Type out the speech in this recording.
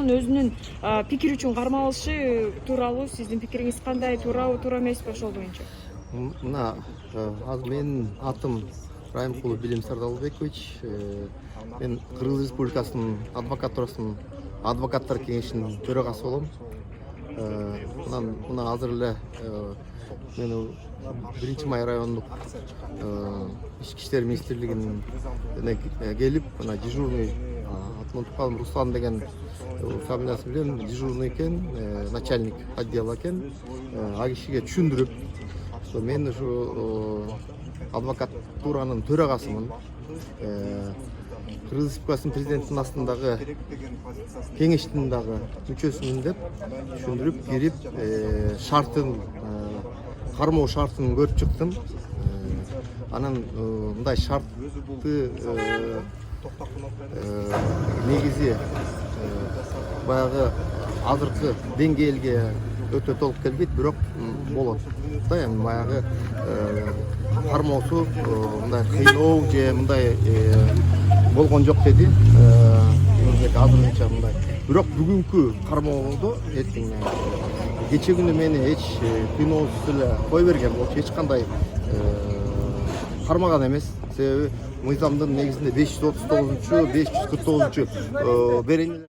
ошонун өзүнүн пикири үчүн кармалышы тууралуу сиздин пикириңиз кандай, туурабы, туура эмеспи ошол боюнча? Мына азыр менин атым Райымкулов Билим Сардалбекович. Мен Кыргыз Республикасынын адвокатурасынын адвокаттар кеңешинин төрагасы болом. Мына азыр эле мен 1-Май райондук ички иштер министрлигинин келип, мына дежурный атын унутуп калдым, Руслан деген фамилиясы менен дежурный экен, начальник отдела экен. А кишиге түшүндүрүп, мен ушу адвокатуранын төрагасымын. Кыргыз Республикасынын президентинин астындагы кеңештин дагы мүчөсүмүн деп түшүндүрүп кирип, шартын кармоо шартын көрүп чыктым. Анан мындай шартты негизи баягы азыркы деңгээлге өтө толук келбейт, бирок болот да, эми баягы кармоосу мындай кыйноо же мындай болгон жок деди. Азырынча мындай. Бирок бүгүнкү кармоодо кече күнү мени эч кыйноосуз эле кой берген болчу, эч кандай кармаган эмес. Себеби мыйзамдын негизинде 539-549 беренелер